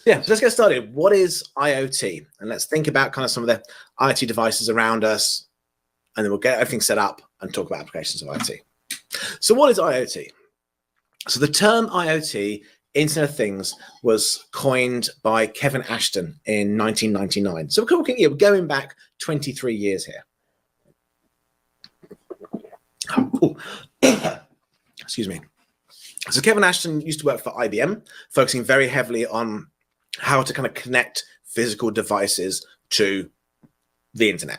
Yeah, so let's get started. What is IoT? And let's think about kind of some of the IoT devices around us, and then we'll get everything set up and talk about applications of IoT. So what is IoT? So the term IoT, Internet of Things, was coined by Kevin Ashton in 1999. So we're going back 23 years here. Excuse me. So Kevin Ashton used to work for IBM, focusing very heavily on how to kind of connect physical devices to the internet.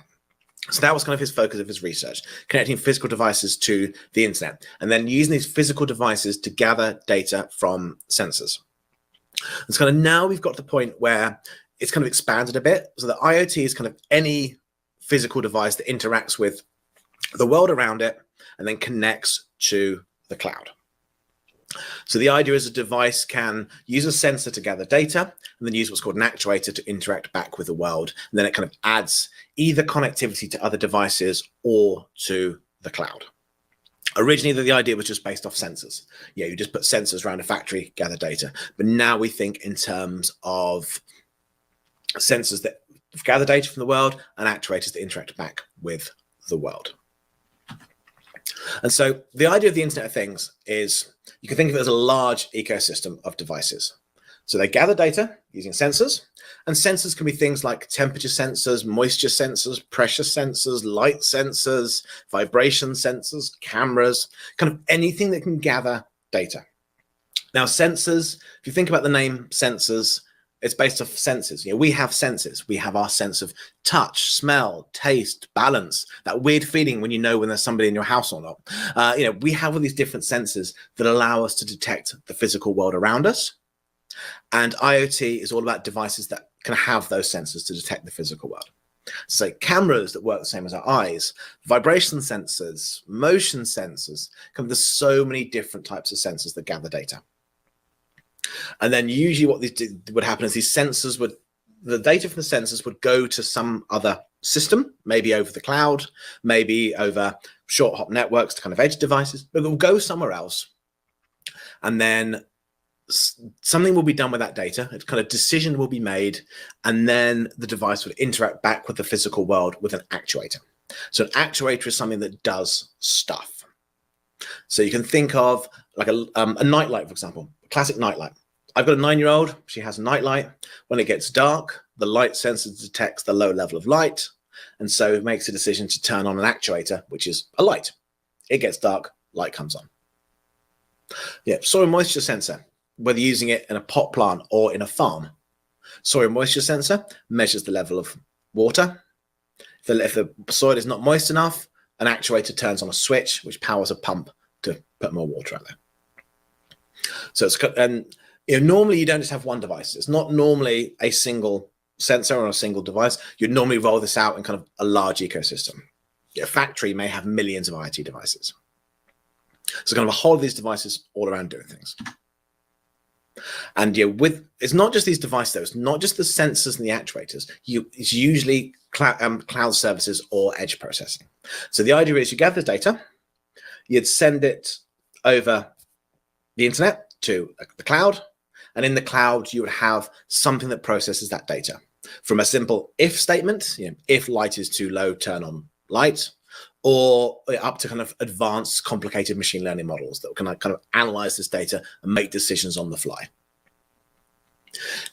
So that was kind of his focus of his research, connecting physical devices to the internet, and then using these physical devices to gather data from sensors. And so kind of now we've got to the point where it's kind of expanded a bit. So the IoT is kind of any physical device that interacts with the world around it and then connects to the cloud. So the idea is a device can use a sensor to gather data and then use what's called an actuator to interact back with the world. And then it kind of adds either connectivity to other devices or to the cloud. Originally, the idea was just based off sensors. Yeah, you just put sensors around a factory, gather data. But now we think in terms of sensors that gather data from the world and actuators that interact back with the world. And so the idea of the Internet of Things is you can think of it as a large ecosystem of devices. So they gather data using sensors, and sensors can be things like temperature sensors, moisture sensors, pressure sensors, light sensors, vibration sensors, cameras, kind of anything that can gather data. Now, sensors, if you think about the name sensors, it's based off senses. You know, we have senses. We have our sense of touch, smell, taste, balance, that weird feeling when you know when there's somebody in your house or not. We have all these different senses that allow us to detect the physical world around us. And IoT is all about devices that can have those sensors to detect the physical world. So cameras that work the same as our eyes, vibration sensors, motion sensors, there's so many different types of sensors that gather data. And then usually what would happen is the data from the sensors would go to some other system, maybe over the cloud, maybe over short hop networks to kind of edge devices, but it will go somewhere else. And then something will be done with that data. A kind of decision will be made, and then the device would interact back with the physical world with an actuator. So an actuator is something that does stuff. So you can think of like a nightlight, for example, a classic nightlight. I've got a 9-year-old, she has a nightlight. When it gets dark, the light sensor detects the low level of light, and so it makes a decision to turn on an actuator, which is a light. It gets dark, light comes on. Yeah, soil moisture sensor, whether using it in a pot plant or in a farm. Soil moisture sensor measures the level of water. If the soil is not moist enough, an actuator turns on a switch, which powers a pump to put more water out there. So normally you don't just have one device. It's not normally a single sensor or a single device. You'd normally roll this out in kind of a large ecosystem. A factory may have millions of IoT devices. So kind of a whole of these devices all around doing things. And it's not just these devices, though. It's not just the sensors and the actuators. It's usually cloud services or edge processing. So the idea is you gather data, you'd send it over the internet to the cloud, and in the cloud you would have something that processes that data. From a simple if statement, if light is too low, turn on light, or up to kind of advanced, complicated machine learning models that can kind of analyze this data and make decisions on the fly.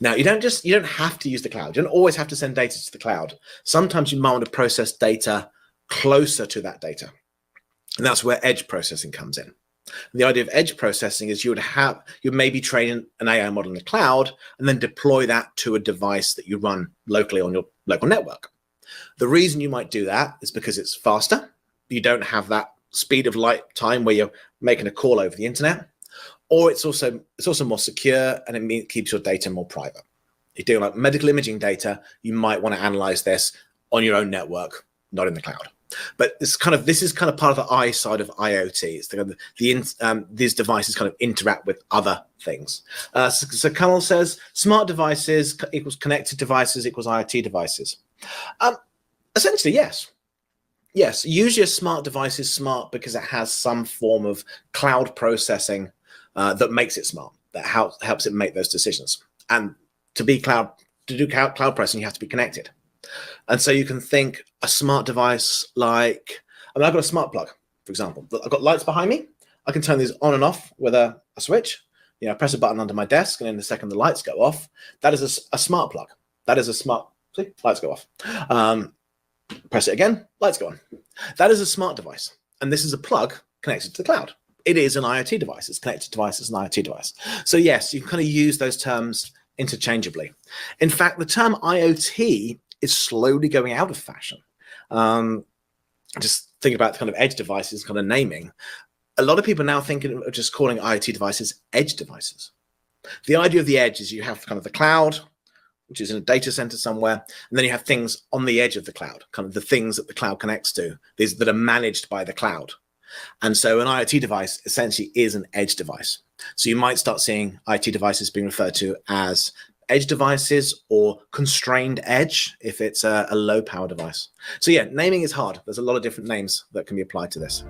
Now, you don't have to use the cloud. You don't always have to send data to the cloud. Sometimes you might want to process data closer to that data. And that's where edge processing comes in. And the idea of edge processing is you'd maybe train an AI model in the cloud and then deploy that to a device that you run locally on your local network. The reason you might do that is because it's faster. You don't have that speed of light time where you're making a call over the internet, or it's also more secure, and it keeps your data more private. If you're doing like medical imaging data, you might want to analyze this on your own network, not in the cloud. But this is kind of part of the I side of IoT. It's these devices kind of interact with other things. So Kamal says smart devices equals connected devices equals IoT devices. Essentially, yes. Yes, usually a smart device is smart because it has some form of cloud processing that makes it smart, that helps it make those decisions. And to do cloud processing, you have to be connected. And so you can think a smart device like, I mean, I've got a smart plug, for example. I've got lights behind me. I can turn these on and off with a switch. You know, press a button under my desk, and in a second, the lights go off. That is a smart plug. That is a smart, see, lights go off. Press it again, lights go on. That is a smart device. And this is a plug connected to the cloud. It is an IoT device. It's connected device. It's an IoT device. So yes, you can kind of use those terms interchangeably. In fact, the term IoT is slowly going out of fashion. Just think about the kind of edge devices kind of naming. A lot of people are now thinking of just calling IoT devices edge devices. The idea of the edge is you have kind of the cloud, which is in a data center somewhere, and then you have things on the edge of the cloud, kind of the things that the cloud connects to, these that are managed by the cloud. And so an IoT device essentially is an edge device. So you might start seeing IoT devices being referred to as edge devices or constrained edge if it's a low power device. So yeah, naming is hard. There's a lot of different names that can be applied to this.